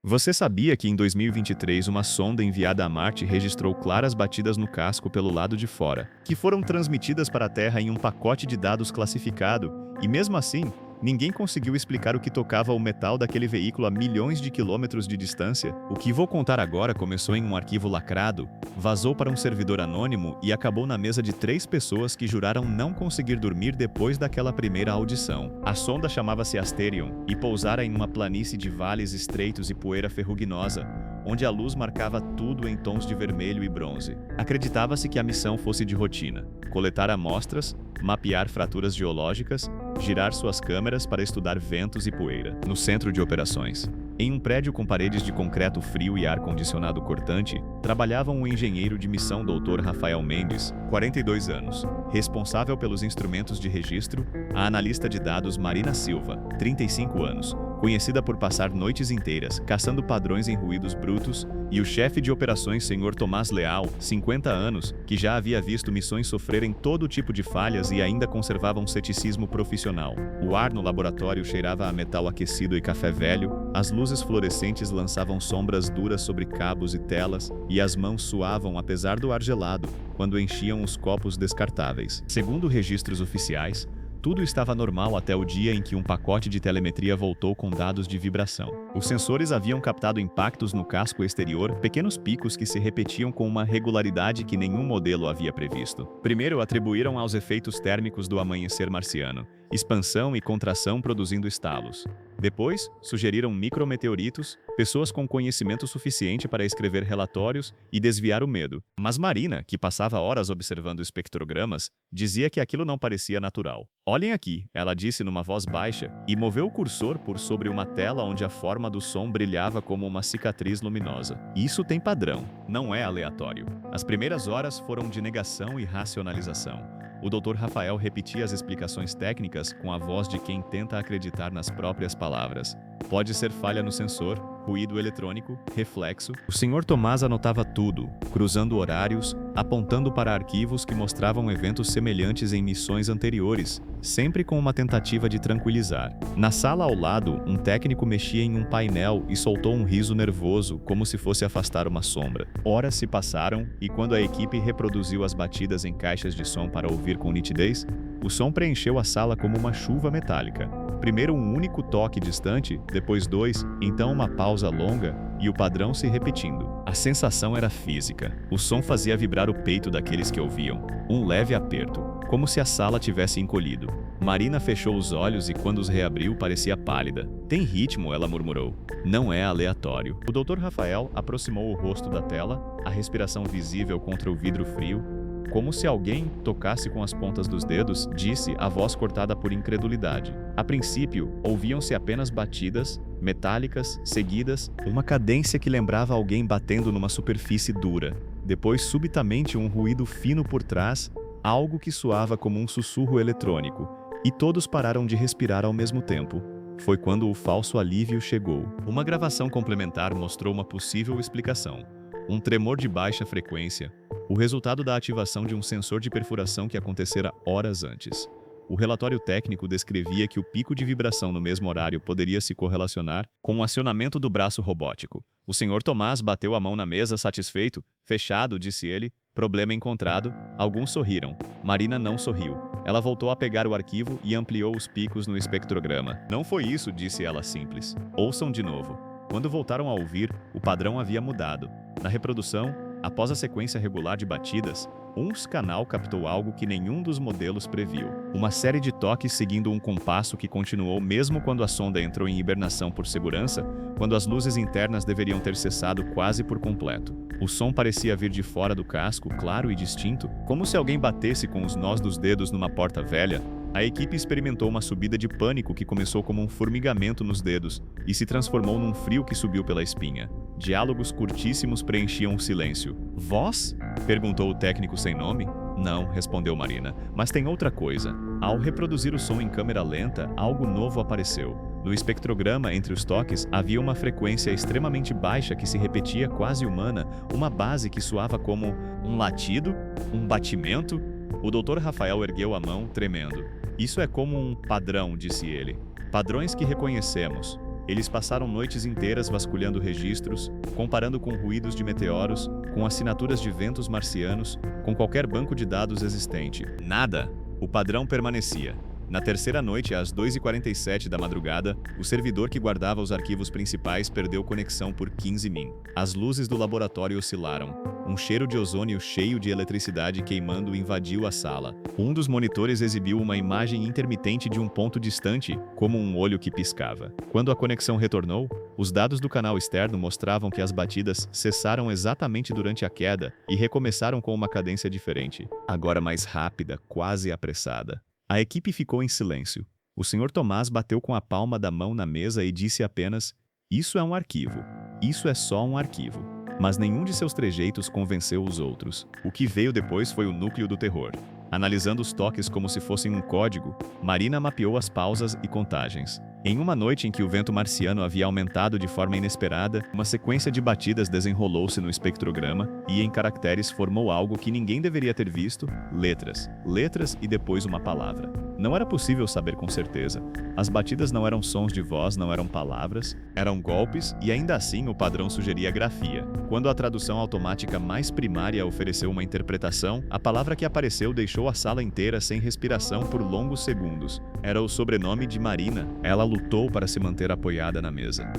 Você sabia que em 2023 uma sonda enviada a Marte registrou claras batidas no casco pelo lado de fora, que foram transmitidas para a Terra em um pacote de dados classificado, e mesmo assim, ninguém conseguiu explicar o que tocava o metal daquele veículo a milhões de quilômetros de distância? O que vou contar agora começou em um arquivo lacrado, vazou para um servidor anônimo e acabou na mesa de 3 pessoas que juraram não conseguir dormir depois daquela primeira audição. A sonda chamava-se Asterion e pousara em uma planície de vales estreitos e poeira ferruginosa, onde a luz marcava tudo em tons de vermelho e bronze. Acreditava-se que a missão fosse de rotina: coletar amostras, mapear fraturas geológicas, girar suas câmeras para estudar ventos e poeira. No centro de operações, em um prédio com paredes de concreto frio e ar-condicionado cortante, trabalhava um engenheiro de missão Dr. Rafael Mendes, 42 anos, responsável pelos instrumentos de registro, a analista de dados Marina Silva, 35 anos, conhecida por passar noites inteiras caçando padrões em ruídos brutos, e o chefe de operações Sr. Tomás Leal, 50 anos, que já havia visto missões sofrerem todo tipo de falhas e ainda conservava um ceticismo profissional. O ar no laboratório cheirava a metal aquecido e café velho, as luzes fluorescentes lançavam sombras duras sobre cabos e telas, e as mãos suavam apesar do ar gelado, quando enchiam os copos descartáveis. Segundo registros oficiais, tudo estava normal até o dia em que um pacote de telemetria voltou com dados de vibração. Os sensores haviam captado impactos no casco exterior, pequenos picos que se repetiam com uma regularidade que nenhum modelo havia previsto. Primeiro atribuíram aos efeitos térmicos do amanhecer marciano, expansão e contração produzindo estalos. Depois, sugeriram micrometeoritos, pessoas com conhecimento suficiente para escrever relatórios e desviar o medo. Mas Marina, que passava horas observando espectrogramas, dizia que aquilo não parecia natural. "Olhem aqui", ela disse numa voz baixa, e moveu o cursor por sobre uma tela onde a forma do som brilhava como uma cicatriz luminosa. "Isso tem padrão, não é aleatório." As primeiras horas foram de negação e racionalização. O Dr. Rafael repetia as explicações técnicas com a voz de quem tenta acreditar nas próprias palavras. Pode ser falha no sensor, ruído eletrônico, reflexo. O Sr. Tomás anotava tudo, cruzando horários, apontando para arquivos que mostravam eventos semelhantes em missões anteriores, sempre com uma tentativa de tranquilizar. Na sala ao lado, um técnico mexia em um painel e soltou um riso nervoso, como se fosse afastar uma sombra. Horas se passaram, e quando a equipe reproduziu as batidas em caixas de som para ouvir com nitidez, o som preencheu a sala como uma chuva metálica. Primeiro um único toque distante, depois 2, então uma pausa longa, e o padrão se repetindo. A sensação era física. O som fazia vibrar o peito daqueles que ouviam. Um leve aperto, como se a sala tivesse encolhido. Marina fechou os olhos e quando os reabriu parecia pálida. "Tem ritmo", ela murmurou. "Não é aleatório." O Dr. Rafael aproximou o rosto da tela, a respiração visível contra o vidro frio, como se alguém tocasse com as pontas dos dedos, disse, a voz cortada por incredulidade. A princípio, ouviam-se apenas batidas, metálicas, seguidas, uma cadência que lembrava alguém batendo numa superfície dura. Depois, subitamente, um ruído fino por trás, algo que soava como um sussurro eletrônico. E todos pararam de respirar ao mesmo tempo. Foi quando o falso alívio chegou. Uma gravação complementar mostrou uma possível explicação. Um tremor de baixa frequência, o resultado da ativação de um sensor de perfuração que acontecera horas antes. O relatório técnico descrevia que o pico de vibração no mesmo horário poderia se correlacionar com o acionamento do braço robótico. O Sr. Tomás bateu a mão na mesa satisfeito. "Fechado", disse ele. "Problema encontrado." Alguns sorriram. Marina não sorriu. Ela voltou a pegar o arquivo e ampliou os picos no espectrograma. "Não foi isso", disse ela simples. "Ouçam de novo." Quando voltaram a ouvir, o padrão havia mudado. Na reprodução, após a sequência regular de batidas, um canal captou algo que nenhum dos modelos previu. Uma série de toques seguindo um compasso que continuou mesmo quando a sonda entrou em hibernação por segurança, quando as luzes internas deveriam ter cessado quase por completo. O som parecia vir de fora do casco, claro e distinto, como se alguém batesse com os nós dos dedos numa porta velha. A equipe experimentou uma subida de pânico que começou como um formigamento nos dedos e se transformou num frio que subiu pela espinha. Diálogos curtíssimos preenchiam o silêncio. "Voz?" perguntou o técnico sem nome. "Não", respondeu Marina, "mas tem outra coisa." Ao reproduzir o som em câmera lenta, algo novo apareceu. No espectrograma, entre os toques, havia uma frequência extremamente baixa que se repetia quase humana, uma base que soava como um latido, um batimento. O Dr. Rafael ergueu a mão, tremendo. "Isso é como um padrão", disse ele. "Padrões que reconhecemos. Eles passaram noites inteiras vasculhando registros, comparando com ruídos de meteoros, com assinaturas de ventos marcianos, com qualquer banco de dados existente. Nada! O padrão permanecia. Na terceira noite, às 2h47 da madrugada, o servidor que guardava os arquivos principais perdeu conexão por 15 min. As luzes do laboratório oscilaram. Um cheiro de ozônio cheio de eletricidade queimando invadiu a sala. Um dos monitores exibiu uma imagem intermitente de um ponto distante, como um olho que piscava. Quando a conexão retornou, os dados do canal externo mostravam que as batidas cessaram exatamente durante a queda e recomeçaram com uma cadência diferente, agora mais rápida, quase apressada. A equipe ficou em silêncio. O Sr. Tomás bateu com a palma da mão na mesa e disse apenas: "Isso é um arquivo. Isso é só um arquivo." Mas nenhum de seus trejeitos convenceu os outros. O que veio depois foi o núcleo do terror. Analisando os toques como se fossem um código, Marina mapeou as pausas e contagens. Em uma noite em que o vento marciano havia aumentado de forma inesperada, uma sequência de batidas desenrolou-se no espectrograma e, em caracteres, formou algo que ninguém deveria ter visto: letras. Letras e depois uma palavra. Não era possível saber com certeza. As batidas não eram sons de voz, não eram palavras, eram golpes e ainda assim o padrão sugeria grafia. Quando a tradução automática mais primária ofereceu uma interpretação, a palavra que apareceu deixou a sala inteira sem respiração por longos segundos. Era o sobrenome de Marina. Ela lutou para se manter apoiada na mesa.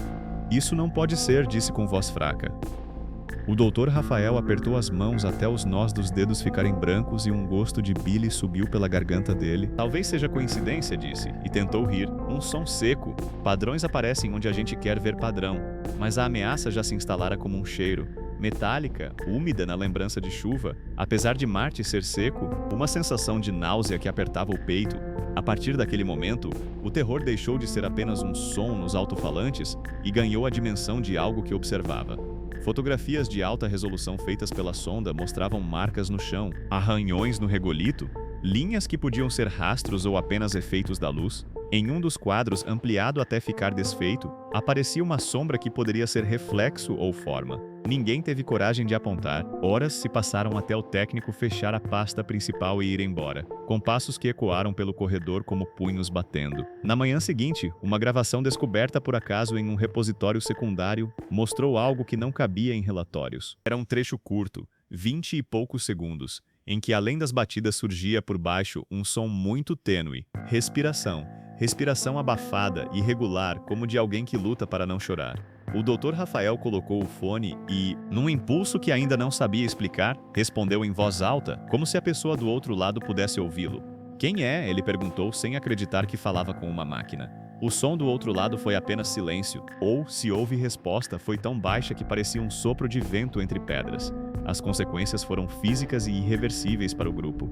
"Isso não pode ser", disse com voz fraca. O Dr. Rafael apertou as mãos até os nós dos dedos ficarem brancos e um gosto de bile subiu pela garganta dele. "Talvez seja coincidência", disse, e tentou rir. "Um som seco. Padrões aparecem onde a gente quer ver padrão, mas a ameaça já se instalara como um cheiro. Metálica, úmida na lembrança de chuva, apesar de Marte ser seco, uma sensação de náusea que apertava o peito. A partir daquele momento, o terror deixou de ser apenas um som nos alto-falantes e ganhou a dimensão de algo que observava. Fotografias de alta resolução feitas pela sonda mostravam marcas no chão, arranhões no regolito, linhas que podiam ser rastros ou apenas efeitos da luz. Em um dos quadros, ampliado até ficar desfeito, aparecia uma sombra que poderia ser reflexo ou forma. Ninguém teve coragem de apontar. Horas se passaram até o técnico fechar a pasta principal e ir embora, com passos que ecoaram pelo corredor como punhos batendo. Na manhã seguinte, uma gravação descoberta por acaso em um repositório secundário mostrou algo que não cabia em relatórios. Era um trecho curto, 20 e poucos segundos, em que além das batidas surgia por baixo um som muito tênue. Respiração. Respiração abafada, irregular, como de alguém que luta para não chorar. O Dr. Rafael colocou o fone e, num impulso que ainda não sabia explicar, respondeu em voz alta, como se a pessoa do outro lado pudesse ouvi-lo. "Quem é?" ele perguntou sem acreditar que falava com uma máquina. O som do outro lado foi apenas silêncio, ou, se houve resposta, foi tão baixa que parecia um sopro de vento entre pedras. As consequências foram físicas e irreversíveis para o grupo.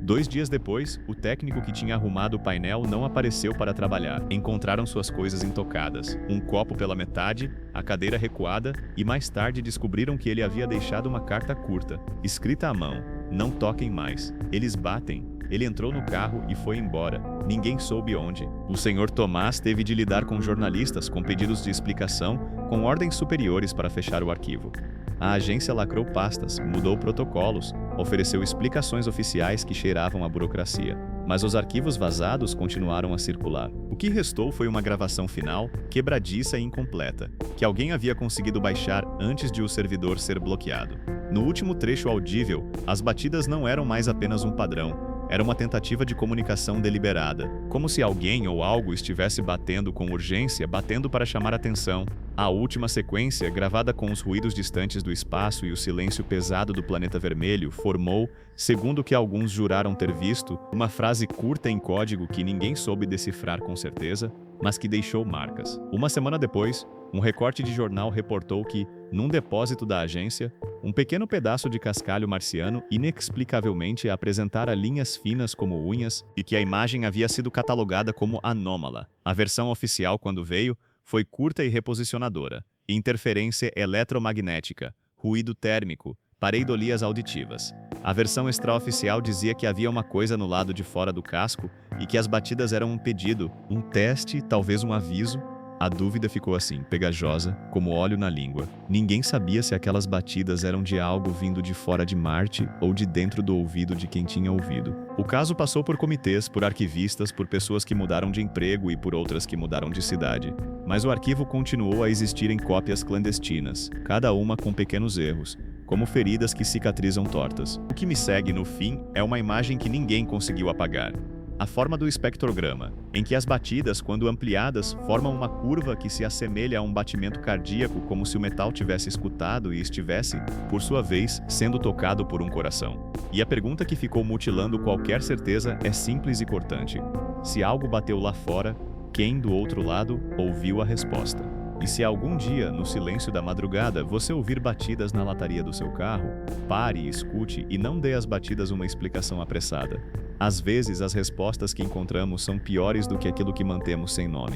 2 dias depois, o técnico que tinha arrumado o painel não apareceu para trabalhar. Encontraram suas coisas intocadas, um copo pela metade, a cadeira recuada, e mais tarde descobriram que ele havia deixado uma carta curta, escrita à mão: "Não toquem mais. Eles batem." Ele entrou no carro e foi embora. Ninguém soube onde. O Sr. Tomás teve de lidar com jornalistas com pedidos de explicação, com ordens superiores para fechar o arquivo. A agência lacrou pastas, mudou protocolos, ofereceu explicações oficiais que cheiravam a burocracia. Mas os arquivos vazados continuaram a circular. O que restou foi uma gravação final, quebradiça e incompleta, que alguém havia conseguido baixar antes de o servidor ser bloqueado. No último trecho audível, as batidas não eram mais apenas um padrão. Era uma tentativa de comunicação deliberada, como se alguém ou algo estivesse batendo com urgência, batendo para chamar atenção. A última sequência, gravada com os ruídos distantes do espaço e o silêncio pesado do planeta vermelho, formou, segundo o que alguns juraram ter visto, uma frase curta em código que ninguém soube decifrar com certeza, mas que deixou marcas. Uma semana depois, um recorte de jornal reportou que, num depósito da agência, um pequeno pedaço de cascalho marciano inexplicavelmente apresentara linhas finas como unhas e que a imagem havia sido catalogada como anômala. A versão oficial, quando veio, foi curta e reposicionadora. Interferência eletromagnética, ruído térmico, pareidolias auditivas. A versão extraoficial dizia que havia uma coisa no lado de fora do casco e que as batidas eram um pedido, um teste, talvez um aviso. A dúvida ficou assim, pegajosa, como óleo na língua. Ninguém sabia se aquelas batidas eram de algo vindo de fora de Marte ou de dentro do ouvido de quem tinha ouvido. O caso passou por comitês, por arquivistas, por pessoas que mudaram de emprego e por outras que mudaram de cidade. Mas o arquivo continuou a existir em cópias clandestinas, cada uma com pequenos erros, como feridas que cicatrizam tortas. O que me segue no fim é uma imagem que ninguém conseguiu apagar. A forma do espectrograma, em que as batidas, quando ampliadas, formam uma curva que se assemelha a um batimento cardíaco, como se o metal tivesse escutado e estivesse, por sua vez, sendo tocado por um coração. E a pergunta que ficou mutilando qualquer certeza é simples e cortante. Se algo bateu lá fora, quem do outro lado ouviu a resposta? E se algum dia, no silêncio da madrugada, você ouvir batidas na lataria do seu carro, pare, escute e não dê às batidas uma explicação apressada. Às vezes, as respostas que encontramos são piores do que aquilo que mantemos sem nome.